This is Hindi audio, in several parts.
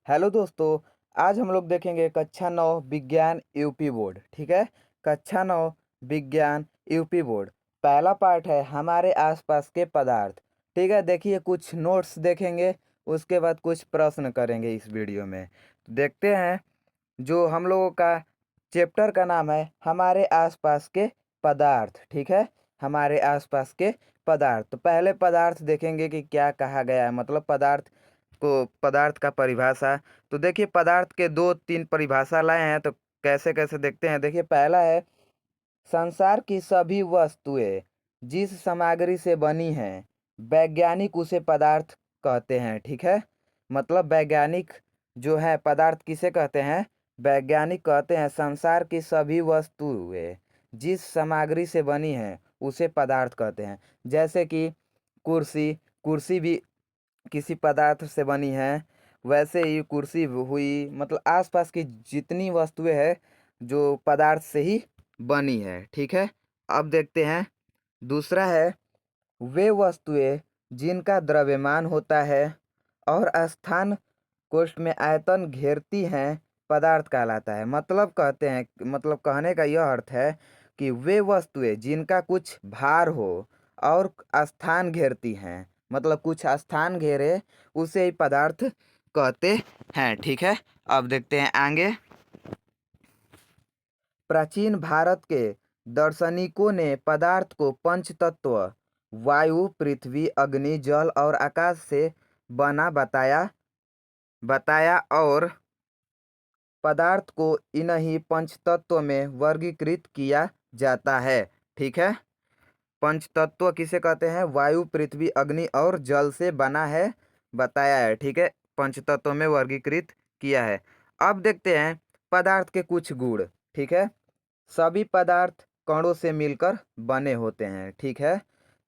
हेलो दोस्तों। आज हम लोग देखेंगे कक्षा 9 विज्ञान यूपी बोर्ड। ठीक है, कक्षा 9 विज्ञान यूपी बोर्ड। पहला पार्ट है हमारे आसपास के पदार्थ। ठीक है, देखिए कुछ नोट्स देखेंगे, उसके बाद कुछ प्रश्न करेंगे इस वीडियो में। तो देखते हैं, जो हम लोगों का चैप्टर का नाम है हमारे आसपास के पदार्थ। ठीक है, हमारे आसपास के पदार्थ। तो पहले पदार्थ देखेंगे कि क्या कहा गया है, मतलब पदार्थ का परिभाषा। तो देखिए, पदार्थ के दो तीन परिभाषा लाए हैं, तो कैसे कैसे देखते हैं। देखिए, पहला है संसार की सभी वस्तुएं जिस सामग्री से बनी हैं, वैज्ञानिक उसे पदार्थ कहते हैं। ठीक है, मतलब वैज्ञानिक जो है पदार्थ किसे कहते हैं, वैज्ञानिक कहते हैं संसार की सभी वस्तुएं जिस सामग्री से बनी हैं उसे पदार्थ कहते हैं। जैसे कि कुर्सी, कुर्सी भी किसी पदार्थ से बनी है, वैसे ही कुर्सी हुई, मतलब आसपास की जितनी वस्तुएं हैं जो पदार्थ से ही बनी है। ठीक है, अब देखते हैं दूसरा है वे वस्तुएं जिनका द्रव्यमान होता है और स्थान कोष्ठ में आयतन घेरती हैं पदार्थ कहलाता है। मतलब कहते हैं, मतलब कहने का यह अर्थ है कि वे वस्तुएं जिनका कुछ भार हो और स्थान घेरती हैं, मतलब कुछ स्थान घेरे, उसे ही पदार्थ कहते हैं। ठीक है, अब देखते हैं आगे। प्राचीन भारत के दार्शनिकों ने पदार्थ को पंच तत्व वायु, पृथ्वी, अग्नि, जल और आकाश से बना बताया बताया और पदार्थ को इन्हीं पंच तत्व में वर्गीकृत किया जाता है। ठीक है, पंच तत्व किसे कहते हैं, वायु, पृथ्वी, अग्नि और जल से बना है बताया है। ठीक है, पंच तत्व में वर्गीकृत किया है। अब देखते हैं पदार्थ के कुछ गुण। ठीक है, सभी पदार्थ कणों से मिलकर बने होते हैं। ठीक है,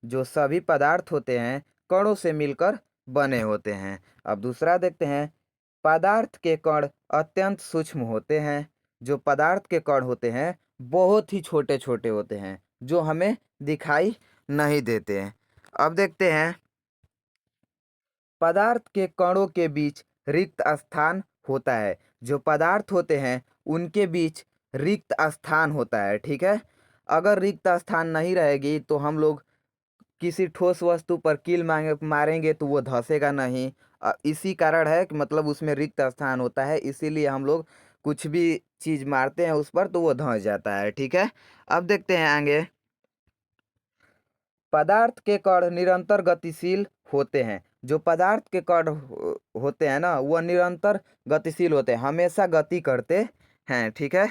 जो सभी पदार्थ होते हैं कणों से मिलकर बने होते हैं। अब दूसरा देखते हैं पदार्थ के कण अत्यंत सूक्ष्म होते हैं। जो पदार्थ के कण होते हैं बहुत ही छोटे छोटे होते हैं, जो हमें दिखाई नहीं देते हैं। अब देखते हैं पदार्थ के कणों के बीच रिक्त स्थान होता है। जो पदार्थ होते हैं उनके बीच रिक्त स्थान होता है। ठीक है, अगर रिक्त स्थान नहीं रहेगी तो हम लोग किसी ठोस वस्तु पर कील मारेंगे तो वो धंसेगा नहीं। इसी कारण है कि मतलब उसमें रिक्त स्थान होता है, इसीलिए हम लोग कुछ भी चीज़ मारते हैं उस पर तो वो धंस जाता है। ठीक है, अब देखते हैं आगे। पदार्थ के कण निरंतर गतिशील होते हैं। जो पदार्थ के कण होते हैं ना, वह निरंतर गतिशील होते हैं, हमेशा गति करते हैं। ठीक है,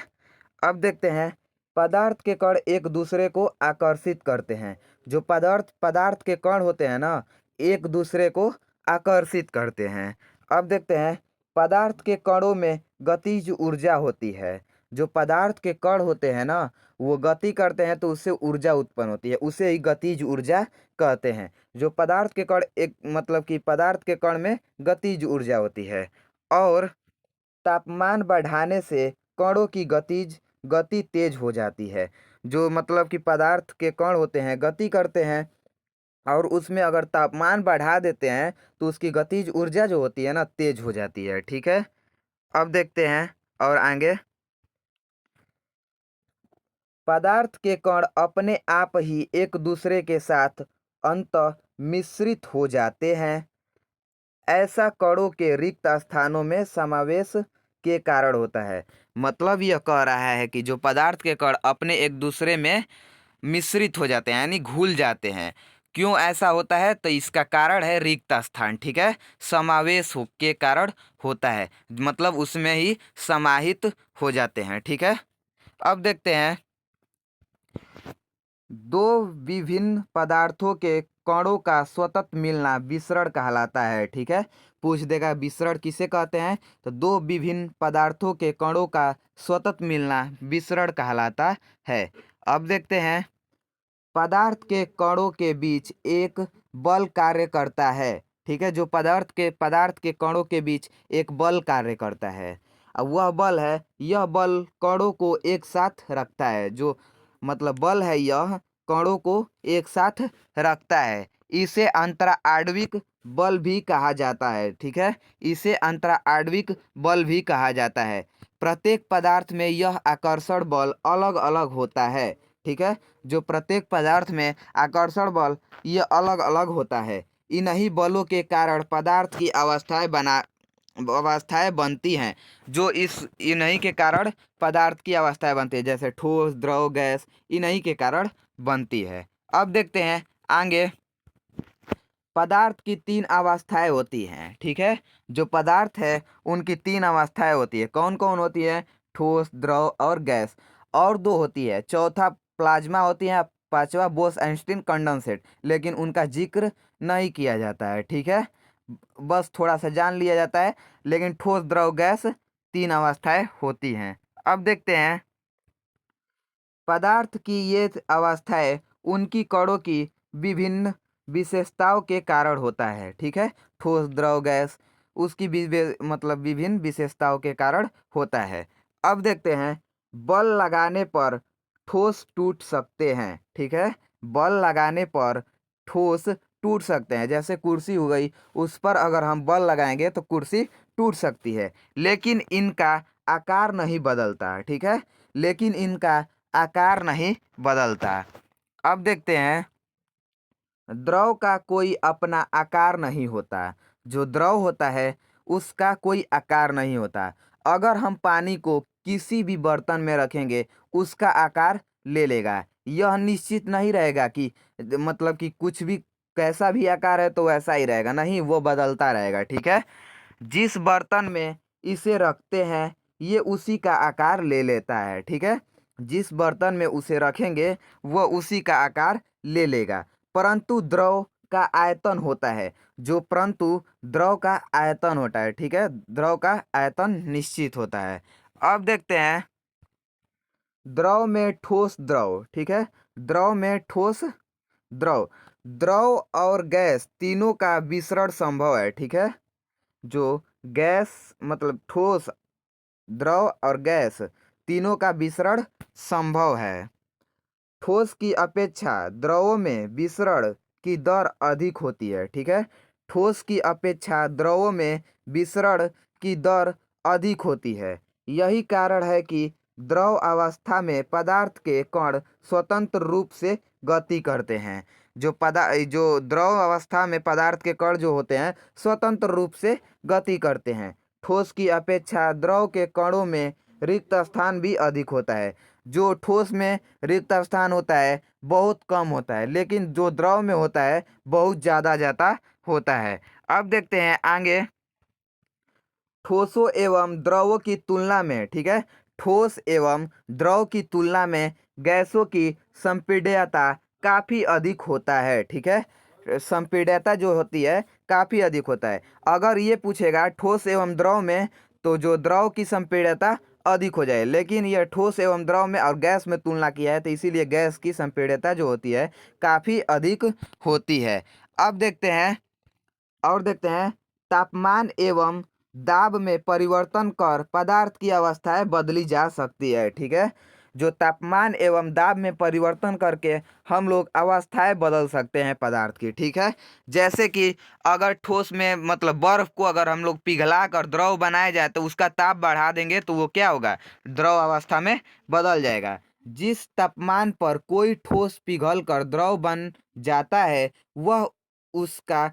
अब देखते हैं पदार्थ के कण एक दूसरे को आकर्षित करते हैं। जो पदार्थ के कण होते हैं ना, एक दूसरे को आकर्षित करते हैं। अब देखते हैं पदार्थ के कणों में गतिज ऊर्जा होती है। जो पदार्थ के कण होते हैं ना, वो गति करते हैं तो उससे ऊर्जा उत्पन्न होती है, उसे ही गतिज ऊर्जा कहते हैं। जो पदार्थ के कण एक मतलब कि पदार्थ के कण में गतिज ऊर्जा होती है। और तापमान बढ़ाने से कणों की गति तेज हो जाती है। जो मतलब कि पदार्थ के कण होते हैं गति करते हैं, और उसमें अगर तापमान बढ़ा देते हैं तो उसकी गतिज ऊर्जा जो होती है ना तेज हो जाती है। ठीक है, अब देखते हैं और आगे। पदार्थ के कण अपने आप ही एक दूसरे के साथ अंतः मिश्रित हो जाते हैं। ऐसा कणों के रिक्त स्थानों में समावेश के कारण होता है। मतलब यह कह रहा है कि जो पदार्थ के कण अपने एक दूसरे में मिश्रित हो जाते हैं, यानी घुल जाते हैं। क्यों ऐसा होता है, तो इसका कारण है रिक्त स्थान। ठीक है, समावेश हो के कारण होता है, मतलब उसमें ही समाहित हो जाते हैं। ठीक है, अब देखते हैं दो विभिन्न पदार्थों के कणों का सतत मिलना विसरण कहलाता है। ठीक है, पूछ देगा विसरण किसे कहते हैं, तो दो विभिन्न पदार्थों के कणों का सतत मिलना विसरण कहलाता है। अब देखते हैं पदार्थ के कणों के बीच एक बल कार्य करता है। ठीक है, जो पदार्थ के कणों के बीच एक बल कार्य करता है। अब वह बल है, यह बल कणों को एक साथ रखता है। जो मतलब बल है, यह कणों को एक साथ रखता है। इसे अंतरा आणविक बल भी कहा जाता है, ठीक है। इसे अंतराआण्विक बल भी कहा जाता है। प्रत्येक पदार्थ में यह आकर्षण बल अलग अलग होता है, ठीक है। जो प्रत्येक पदार्थ में आकर्षण बल यह अलग अलग होता है। इन्हीं बलों के कारण पदार्थ की अवस्थाएं बनती हैं। जो इस इन्हीं के कारण पदार्थ की अवस्थाएं बनती है, जैसे ठोस, द्रव, गैस, इन्हीं के कारण बनती है। अब देखते हैं आगे। पदार्थ की तीन अवस्थाएं होती हैं, ठीक है। जो पदार्थ है उनकी तीन अवस्थाएं होती है। कौन कौन होती है? ठोस, द्रव और गैस। और दो होती है, चौथा प्लाज्मा होती है, पांचवा बोस-आइंस्टीन कंडेंसेट, लेकिन उनका जिक्र नहीं किया जाता है, ठीक है। बस थोड़ा सा जान लिया जाता है। लेकिन ठोस, द्रव, गैस तीन अवस्थाएं होती हैं। अब देखते हैं पदार्थ की ये अवस्थाएं उनकी कणों की विभिन्न विशेषताओं के कारण होता है, ठीक है। ठोस, द्रव, गैस उसकी मतलब विभिन्न विशेषताओं के कारण होता है। अब देखते हैं बल लगाने पर ठोस टूट सकते हैं, ठीक है। बल लगाने पर ठोस टूट सकते हैं। जैसे कुर्सी हो गई, उस पर अगर हम बल लगाएंगे तो कुर्सी टूट सकती है, लेकिन इनका आकार नहीं बदलता, ठीक है। लेकिन इनका आकार नहीं बदलता। अब देखते हैं द्रव का कोई अपना आकार नहीं होता। जो द्रव होता है उसका कोई आकार नहीं होता। अगर हम पानी को किसी भी बर्तन में रखेंगे उसका आकार ले लेगा। यह निश्चित नहीं रहेगा कि मतलब कि कुछ भी कैसा भी आकार है तो वैसा ही रहेगा, नहीं, वो बदलता रहेगा, ठीक है। जिस बर्तन में इसे रखते हैं ये उसी का आकार ले लेता है, ठीक है। जिस बर्तन में उसे रखेंगे वह उसी का आकार ले लेगा। परंतु द्रव का आयतन होता है, ठीक है। द्रव का आयतन निश्चित होता है। अब देखते हैं द्रव में ठोस, द्रव, ठीक है। द्रव में ठोस, द्रव, द्रव और गैस तीनों का विसरण संभव है, ठीक है। जो गैस मतलब ठोस, द्रव और गैस तीनों का विसरण संभव है। ठोस की अपेक्षा द्रवों में विसरण की दर अधिक होती है, ठीक है। ठोस की अपेक्षा द्रवों में विसरण की दर अधिक होती है। यही कारण है कि द्रव अवस्था में पदार्थ के कण स्वतंत्र रूप से गति करते हैं। जो द्रव अवस्था में पदार्थ के कण जो होते हैं स्वतंत्र रूप से गति करते हैं। ठोस की अपेक्षा द्रव के कणों में रिक्त स्थान भी अधिक होता है। जो ठोस में रिक्त स्थान होता है बहुत कम होता है, लेकिन जो द्रव में होता है बहुत ज़्यादा ज़्यादा होता है। अब देखते हैं आगे ठोसों एवं द्रवों की तुलना में, ठीक है। ठोस एवं द्रव की तुलना में गैसों की संपीड्यता काफ़ी अधिक होता है, ठीक है। संपीड्यता जो होती है काफ़ी अधिक होता है। अगर ये पूछेगा ठोस एवं द्रव में, तो जो द्रव की संपीड्यता अधिक हो जाए, लेकिन यह ठोस एवं द्रव में और गैस में तुलना किया है तो इसीलिए गैस की संपीड्यता जो होती है काफ़ी अधिक होती है। अब देखते हैं तापमान एवं दाब में परिवर्तन कर पदार्थ की अवस्थाएं बदली जा सकती है, ठीक है। जो तापमान एवं दाब में परिवर्तन करके हम लोग अवस्थाएं बदल सकते हैं पदार्थ की, ठीक है। जैसे कि अगर ठोस में मतलब बर्फ को अगर हम लोग पिघला कर द्रव बनाया जाए तो उसका ताप बढ़ा देंगे तो वो क्या होगा, द्रव अवस्था में बदल जाएगा। जिस तापमान पर कोई ठोस पिघल कर द्रव बन जाता है वह उसका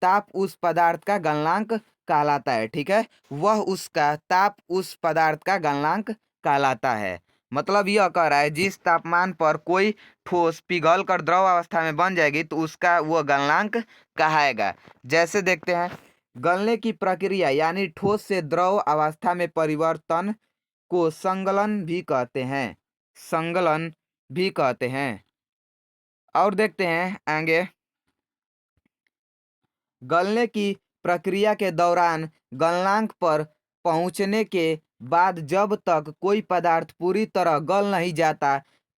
ताप उस पदार्थ का गलनांक कहलाता है, ठीक है। वह उसका ताप उस पदार्थ का गलनांक कहलाता है। मतलब यह कह रहा है जिस तापमान पर कोई ठोस पिघल कर द्रव अवस्था में बन जाएगी तो उसका वह गलनांक कहाएगा। जैसे देखते हैं गलने की प्रक्रिया यानी ठोस से द्रव अवस्था में परिवर्तन को संगलन भी कहते हैं, संगलन भी कहते हैं। और देखते हैं आगे गलने की प्रक्रिया के दौरान गलनांक पर पहुंचने के बाद जब तक कोई पदार्थ पूरी तरह गल नहीं जाता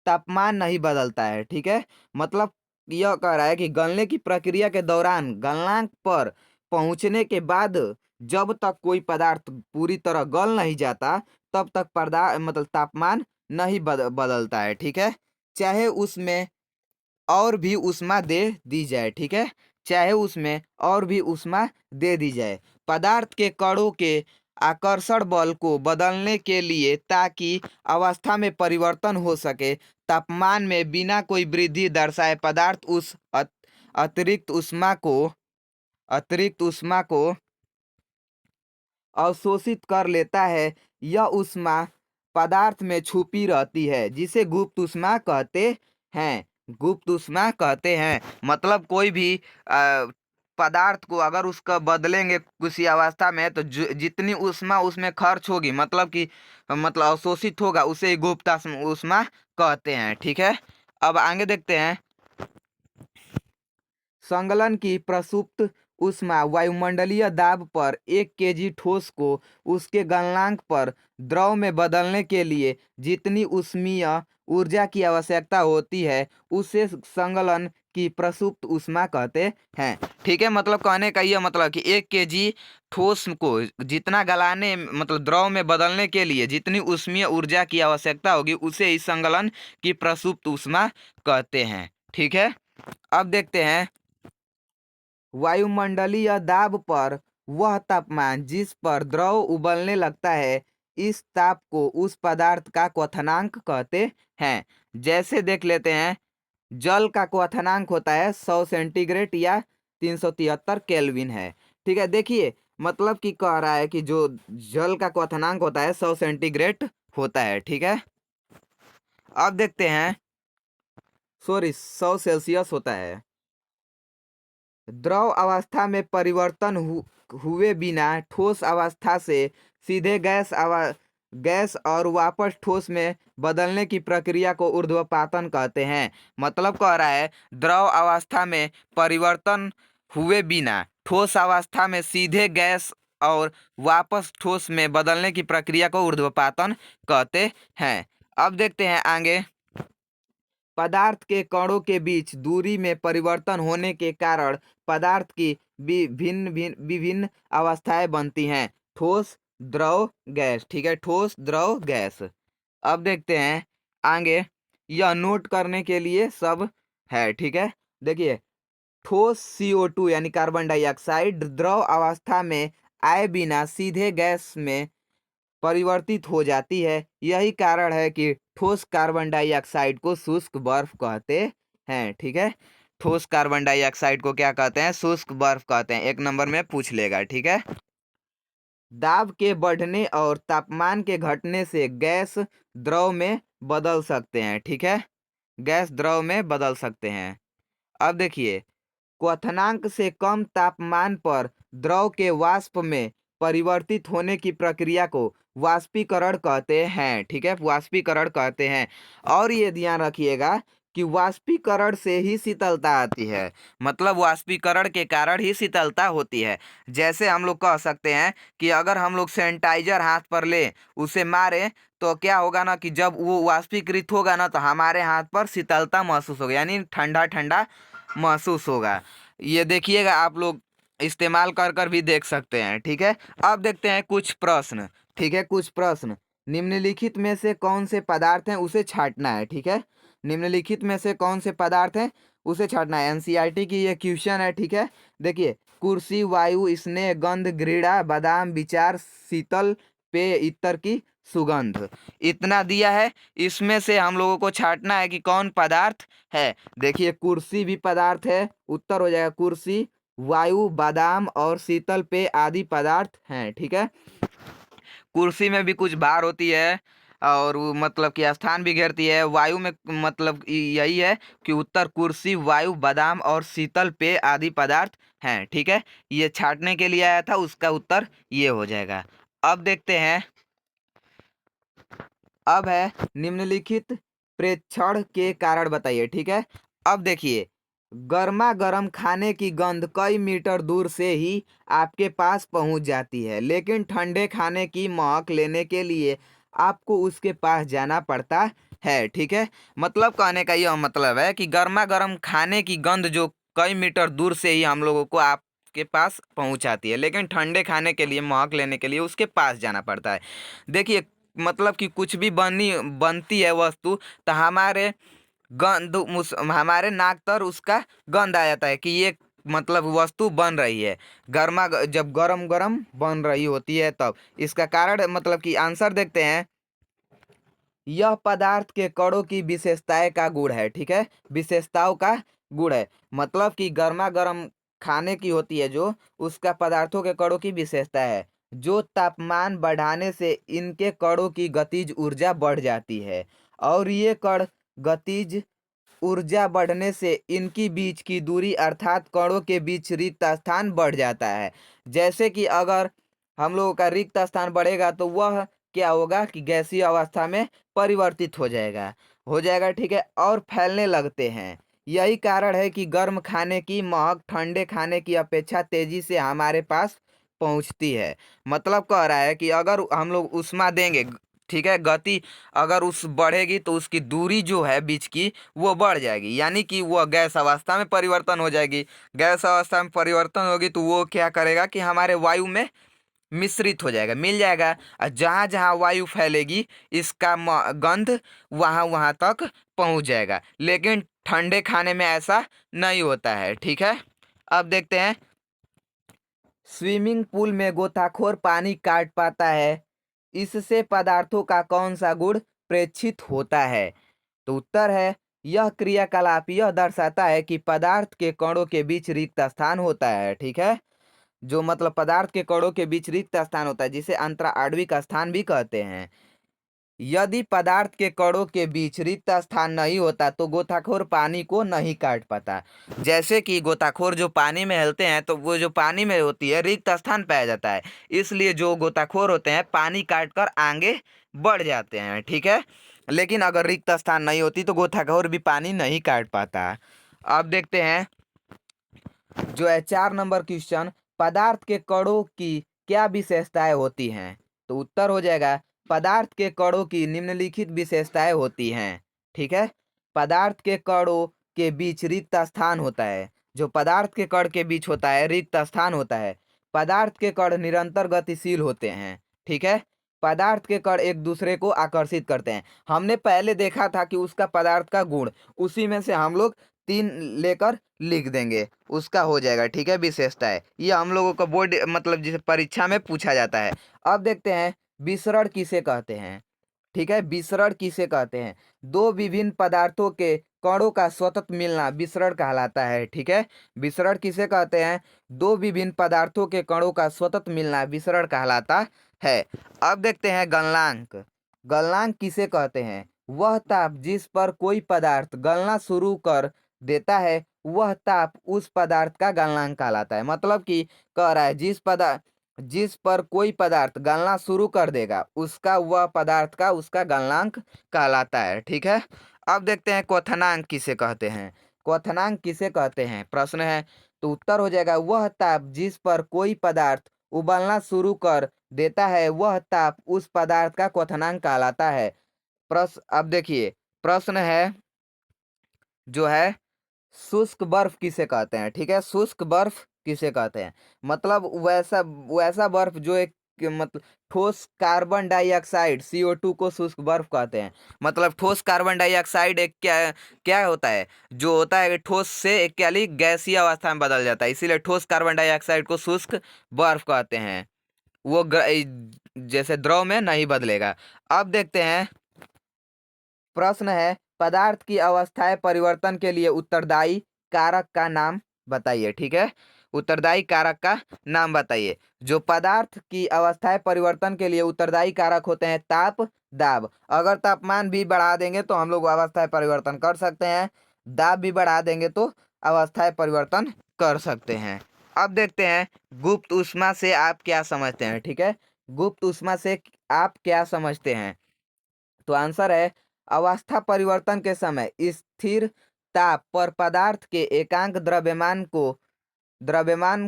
तापमान नहीं बदलता है, ठीक है। मतलब यह कह रहा है कि गलने की प्रक्रिया के दौरान गलनांक पर पहुंचने के बाद जब तक कोई पदार्थ पूरी तरह गल नहीं जाता तब तक पदार्थ मतलब तापमान नहीं बदलता है, ठीक है। चाहे उसमें और भी ऊष्मा दे दी जाए, ठीक है। चाहे उसमें और भी ऊष्मा दे दी जाए। पदार्थ के कणों के आकर्षण बल को बदलने के लिए ताकि अवस्था में परिवर्तन हो सके, तापमान में बिना कोई वृद्धि दर्शाए पदार्थ उस अतिरिक्त ऊष्मा को अवशोषित कर लेता है। यह ऊष्मा पदार्थ में छुपी रहती है, जिसे गुप्त ऊष्मा कहते हैं। गुप्त ऊष्मा कहते हैं मतलब कोई भी पदार्थ को अगर उसका बदलेंगे किसी अवस्था में तो जितनी ऊष्मा उसमें खर्च होगी मतलब अवशोषित होगा, उसे गुप्त ऊष्मा कहते हैं। ठीक है, अब आगे देखते हैं। संगलन की प्रसुप्त ऊष्मा वायुमंडलीय दाब पर 1 केजी ठोस को उसके गलनांक पर द्रव में बदलने के लिए जितनी ऊष्मीय ऊर्जा की आवश्यकता होती है उसे संगलन की प्रसुप्त ऊष्मा कहते हैं। ठीक है, मतलब कहने का यह मतलब कि 1 केजी ठोस को जितना गलाने मतलब द्रव में बदलने के लिए जितनी ऊष्मीय ऊर्जा की आवश्यकता होगी उसे इस संगलन की प्रसुप्त ऊष्मा कहते हैं। ठीक है, अब देखते हैं। वायुमंडलीय दाब पर वह तापमान जिस पर द्रव उबलने लगता है, इस ताप को उस पदार्थ का क्वथनांक कहते हैं। जैसे देख लेते हैं, जल का क्वथनांक होता है 100 सेंटीग्रेड या 373 केल्विन है। ठीक है, देखिए मतलब कि कह रहा है कि जो जल का क्वथनांक होता है 100 सेंटीग्रेड होता है। ठीक है, अब देखते हैं, सॉरी 100 सेल्सियस होता है। द्रव अवस्था में परिवर्तन हुए बिना ठोस अवस्था से सीधे गैस और वापस ठोस में बदलने की प्रक्रिया को ऊर्ध्वपातन कहते हैं। मतलब कह रहा है द्रव अवस्था में परिवर्तन हुए बिना ठोस अवस्था में सीधे गैस और वापस ठोस में बदलने की प्रक्रिया को ऊर्ध्वपातन कहते हैं। अब देखते हैं आगे। पदार्थ के कणों के बीच दूरी में परिवर्तन होने के कारण पदार्थ की विभिन्न अवस्थाएं बनती हैं। ठोस, द्रव, गैस। ठीक है, ठोस, द्रव, गैस। अब देखते हैं आगे। यह नोट करने के लिए सब है। ठीक है, देखिए ठोस CO2 यानी कार्बन डाइऑक्साइड द्रव अवस्था में आए बिना सीधे गैस में परिवर्तित हो जाती है। यही कारण है कि ठोस कार्बन डाइऑक्साइड को शुष्क बर्फ कहते हैं। ठीक है, ठोस कार्बन डाइऑक्साइड को क्या कहते हैं? शुष्क बर्फ कहते हैं। 1 नंबर में पूछ लेगा। ठीक है, दाब के बढ़ने और तापमान के घटने से गैस द्रव में बदल सकते हैं। ठीक है, गैस द्रव में बदल सकते हैं। अब देखिए, क्वथनांक से कम तापमान पर द्रव के वाष्प में परिवर्तित होने की प्रक्रिया को वाष्पीकरण कहते हैं। ठीक है, वाष्पीकरण कहते हैं। और ये ध्यान रखिएगा कि वाष्पीकरण से ही शीतलता आती है। मतलब वाष्पीकरण के कारण ही शीतलता होती है। जैसे हम लोग कह सकते हैं कि अगर हम लोग सैनिटाइजर हाथ पर ले उसे मारे तो क्या होगा ना कि जब वो वाष्पीकृत होगा ना तो हमारे हाथ पर शीतलता महसूस होगा, यानी ठंडा ठंडा महसूस होगा। ये देखिएगा, आप लोग इस्तेमाल कर कर भी देख सकते हैं। ठीक है, अब देखते हैं कुछ प्रश्न। ठीक है, कुछ प्रश्न। निम्नलिखित में से कौन से पदार्थ हैं उसे छांटना है। ठीक है, निम्नलिखित में से कौन से पदार्थ हैं उसे छांटना है। एनसीईआरटी की ये क्वेश्चन है। ठीक है, देखिए कुर्सी, वायु, स्नेह, गंध, घृणा, बादाम, विचार, शीतल पेय, इत्र की सुगंध, इतना दिया है। इसमें से हम लोगों को छांटना है कि कौन पदार्थ है। देखिए कुर्सी भी पदार्थ है, उत्तर हो जाएगा कुर्सी। वायु, बादाम और शीतल पेय आदि पदार्थ हैं। ठीक है, कुर्सी में भी कुछ भार होती है और वो मतलब कि स्थान भी घेरती है। वायु में मतलब यही है कि उत्तर कुर्सी, वायु, बादाम और शीतल पेय आदि पदार्थ हैं। ठीक है, ये छांटने के लिए आया था, उसका उत्तर ये हो जाएगा। अब देखते हैं, अब है निम्नलिखित प्रेक्षण के कारण बताइए। ठीक है, अब देखिए गर्मा गर्म खाने की गंध कई मीटर दूर से ही आपके पास पहुंच जाती है, लेकिन ठंडे खाने की महक लेने के लिए आपको उसके पास जाना पड़ता है। ठीक है, मतलब कहने का यह मतलब है कि गर्मा गर्म खाने की गंध जो कई मीटर दूर से ही हम लोगों को आपके पास पहुंचाती है, लेकिन ठंडे खाने के लिए महक लेने के लिए उसके पास जाना पड़ता है। देखिए मतलब कि कुछ भी बनती है वस्तु तो हमारे नाक तर उसका गंध आ जाता है कि ये मतलब वस्तु बन रही है, जब गरम गरम बन रही होती है तब। इसका कारण मतलब कि आंसर देखते हैं, यह पदार्थ के कणों की विशेषताएं का गुण है। ठीक है, विशेषताओं का गुण है, मतलब कि गर्मा गर्म खाने की होती है जो, उसका पदार्थों के कणों की विशेषता है। जो तापमान बढ़ाने से इनके कणों की गतिज ऊर्जा बढ़ जाती है, और ये कण गतिज ऊर्जा बढ़ने से इनकी बीच की दूरी अर्थात कणों के बीच रिक्त स्थान बढ़ जाता है। जैसे कि अगर हम लोगों का रिक्त स्थान बढ़ेगा तो वह क्या होगा कि गैसीय अवस्था में परिवर्तित हो जाएगा। ठीक है, और फैलने लगते हैं। यही कारण है कि गर्म खाने की महक ठंडे खाने की अपेक्षा तेजी से हमारे पास पहुंचती है। मतलब कह रहा है कि अगर हम लोग उष्मा देंगे, ठीक है, गति अगर उस बढ़ेगी तो उसकी दूरी जो है बीच की वो बढ़ जाएगी, यानी कि वह गैस अवस्था में परिवर्तन हो जाएगी। गैस अवस्था में परिवर्तन होगी तो वो क्या करेगा कि हमारे वायु में मिश्रित हो जाएगा, मिल जाएगा। और जहाँ जहाँ वायु फैलेगी इसका गंध वहाँ वहाँ तक पहुँच जाएगा। लेकिन ठंडे खाने में ऐसा नहीं होता है। ठीक है, अब देखते हैं, स्विमिंग पूल में गोताखोर पानी काट पाता है, इससे पदार्थों का कौन सा गुण प्रेक्षित होता है? तो उत्तर है, यह क्रियाकलाप यह दर्शाता है कि पदार्थ के कणों के बीच रिक्त स्थान होता है। ठीक है, जो मतलब पदार्थ के कणों के बीच रिक्त स्थान होता है, जिसे अंतरा आणविक स्थान भी कहते हैं। यदि पदार्थ के कणों के बीच रिक्त स्थान नहीं होता तो गोताखोर पानी को नहीं काट पाता। जैसे कि गोताखोर जो पानी में हेलते हैं तो वो जो पानी में होती है रिक्त स्थान पाया जाता है, इसलिए जो गोताखोर होते हैं पानी काट कर आगे बढ़ जाते हैं। ठीक है, लेकिन अगर रिक्त स्थान नहीं होती तो गोताखोर भी पानी नहीं काट पाता। अब देखते हैं जो है 4 नंबर क्वेश्चन, पदार्थ के कणों की क्या विशेषताएं होती हैं? तो उत्तर हो जाएगा, पदार्थ के कणों की निम्नलिखित विशेषताएं होती हैं। ठीक है, पदार्थ के कणों के बीच रिक्त स्थान होता है, जो पदार्थ के कण के बीच होता है रिक्त स्थान होता है। पदार्थ के कण निरंतर गतिशील होते हैं। ठीक है, पदार्थ के कण एक दूसरे को आकर्षित करते हैं। हमने पहले देखा था कि उसका पदार्थ का गुण, उसी में से हम लोग 3 लेकर लिख देंगे, उसका हो जाएगा। ठीक है, विशेषता है ये हम लोगों का बोर्ड मतलब जिसे परीक्षा में पूछा जाता है। अब देखते हैं विसरण किसे कहते हैं। ठीक है, विसरण किसे कहते हैं? दो विभिन्न पदार्थों के कणों का सतत मिलना विसरण कहलाता है। ठीक है, विसरण किसे कहते हैं? दो विभिन्न पदार्थों के कणों का सतत मिलना विसरण कहलाता है। अब देखते हैं गलनांक। गलनांक किसे कहते हैं? वह ताप जिस पर कोई पदार्थ गलना शुरू कर देता है वह ताप उस पदार्थ का गलनांक कहलाता है। मतलब कि कह रहा है जिस पर कोई पदार्थ गलना शुरू कर देगा उसका वह पदार्थ का उसका गलनांक कहलाता है। ठीक है, अब देखते हैं क्वथनांक किसे कहते हैं। क्वथनांक किसे कहते हैं प्रश्न है, तो उत्तर हो जाएगा, वह ताप जिस पर कोई पदार्थ उबलना शुरू कर देता है वह ताप उस पदार्थ का क्वथनांक कहलाता है। प्रश्न अब देखिए, प्रश्न है जो है शुष्क बर्फ किसे कहते हैं? ठीक है, शुष्क बर्फ किसे कहते हैं? मतलब वैसा वैसा बर्फ जो एक मतलब ठोस कार्बन डाइऑक्साइड CO2 को शुष्क बर्फ कहते हैं। मतलब ठोस कार्बन डाइऑक्साइड एक क्या क्या होता है, जो होता है कि ठोस से एक क्या गैसीय अवस्था में बदल जाता है, इसीलिए ठोस कार्बन डाइऑक्साइड को शुष्क बर्फ कहते हैं। वो जैसे द्रव में नहीं बदलेगा। अब देखते हैं, प्रश्न है, पदार्थ की अवस्थाएं परिवर्तन के लिए उत्तरदायी कारक का नाम बताइए। ठीक है, उत्तरदायी कारक का नाम बताइए। जो पदार्थ की अवस्थाएं परिवर्तन के लिए उत्तरदायी कारक होते हैं, ताप, दाब। अगर तापमान भी बढ़ा देंगे तो हम लोग अवस्थाएं परिवर्तन कर सकते हैं, दाब भी बढ़ा देंगे तो अवस्थाएं परिवर्तन कर सकते हैं। अब देखते हैं गुप्त ऊष्मा से आप क्या समझते हैं। ठीक है, गुप्त ऊष्मा से आप क्या समझते हैं? तो आंसर है, अवस्था परिवर्तन के समय स्थिर ताप पर पदार्थ के एकांक द्रव्यमान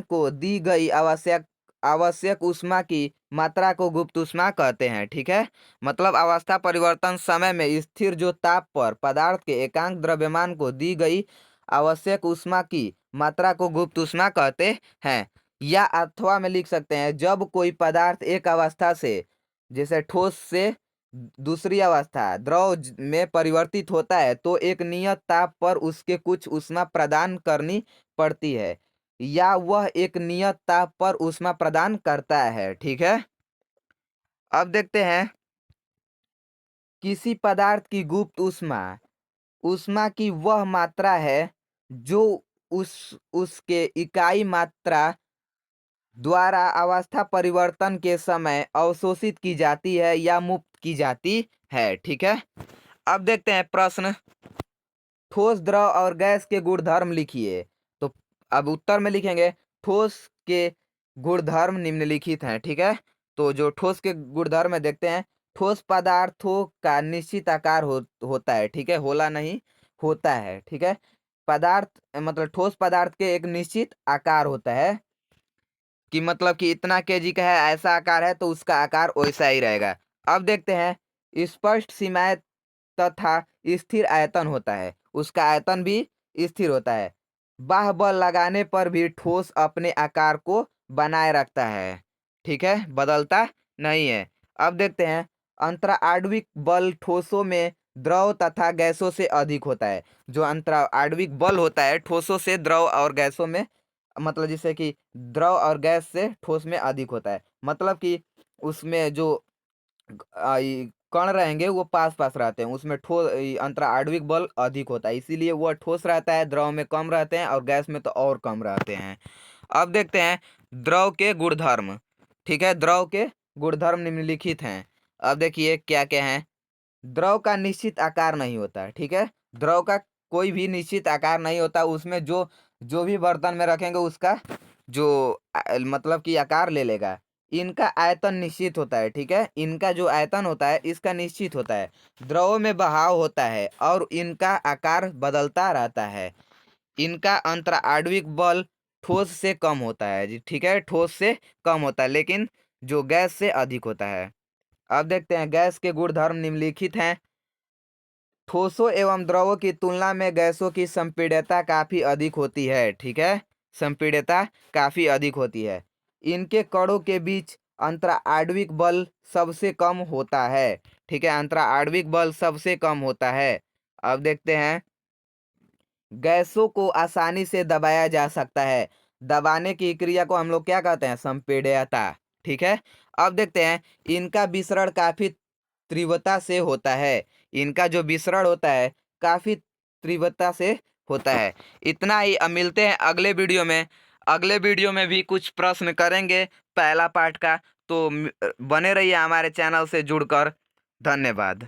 को दी गई आवश्यक आवश्यक ऊष्मा की मात्रा को गुप्त ऊष्मा कहते हैं। ठीक है, मतलब अवस्था परिवर्तन समय में स्थिर जो ताप पर पदार्थ के एकांक द्रव्यमान को दी गई आवश्यक ऊष्मा की मात्रा को गुप्त ऊष्मा कहते हैं। या अथवा में लिख सकते हैं, जब कोई पदार्थ एक अवस्था से जैसे ठोस से दूसरी अवस्था में परिवर्तित होता है तो एक नियत ताप पर उसके कुछ ऊष्मा प्रदान करनी पड़ती है। या वह एक नियत ताप पर ऊष्मा प्रदान करता है। ठीक है, अब देखते हैं किसी पदार्थ की गुप्त ऊष्मा ऊष्मा की वह मात्रा है जो उसके इकाई मात्रा द्वारा अवस्था परिवर्तन के समय अवशोषित की जाती है या मुक्त की जाती है। ठीक है, अब देखते हैं प्रश्न, ठोस द्रव और गैस के गुणधर्म लिखिए। तो अब उत्तर में लिखेंगे ठोस के गुणधर्म निम्नलिखित हैं। ठीक है, तो जो ठोस के गुणधर्म है देखते हैं, ठोस पदार्थों का निश्चित आकार होता है। ठीक है, होला नहीं, होता है। ठीक है, पदार्थ मतलब ठोस पदार्थ के एक निश्चित आकार होता है कि मतलब कि इतना केजी का है, ऐसा आकार है तो उसका आकार वैसा ही रहेगा। अब देखते हैं स्पष्ट सीमाएं तथा स्थिर आयतन होता है, उसका आयतन भी स्थिर होता है। बाह्य बल लगाने पर भी ठोस अपने आकार को बनाए रखता है। ठीक है, बदलता नहीं है। अब देखते हैं अंतराणविक बल ठोसों में द्रव तथा गैसों से अधिक होता है। जो अंतराणविक बल होता है ठोसों से द्रव और गैसों में, मतलब जैसे कि द्रव और गैस से ठोस में अधिक होता है, मतलब कि उसमें जो कण रहेंगे वो पास पास रहते हैं, उसमें अंतराणविक बल अधिक होता है, इसीलिए वह ठोस रहता है, द्रव में कम रहते हैं और गैस में तो और कम रहते हैं। अब देखते हैं द्रव के गुणधर्म। ठीक है, द्रव के गुणधर्म निम्नलिखित हैं। अब देखिए क्या क्या है। द्रव का निश्चित आकार नहीं होता है। ठीक है, द्रव का कोई भी निश्चित आकार नहीं होता, उसमें जो जो भी बर्तन में रखेंगे उसका जो मतलब कि आकार ले लेगा। इनका आयतन निश्चित होता है। ठीक है, इनका जो आयतन होता है इसका निश्चित होता है। द्रव में बहाव होता है और इनका आकार बदलता रहता है। इनका अंतराणविक बल ठोस से कम होता है जी। ठीक है, ठोस से कम होता है, लेकिन जो गैस से अधिक होता है। अब देखते हैं गैस के गुणधर्म निम्नलिखित हैं। ठोसों एवं द्रवों की तुलना में गैसों की संपीड्यता काफी अधिक होती है। ठीक है, संपीड्यता काफी अधिक होती है। इनके कणों के बीच अंतराणविक बल सबसे कम होता है। ठीक है, अंतराणविक बल सबसे कम होता है। अब देखते हैं गैसों को आसानी से दबाया जा सकता है। दबाने की क्रिया को हम लोग क्या कहते हैं, संपीड्यता। ठीक है, अब देखते हैं इनका विसरण काफी तीव्रता से होता है। इनका जो विसरण होता है काफी तीव्रता से होता है। इतना ही, अब मिलते हैं अगले वीडियो में। अगले वीडियो में भी कुछ प्रश्न करेंगे पहला पार्ट का, तो बने रहिए हमारे चैनल से जुड़कर। धन्यवाद।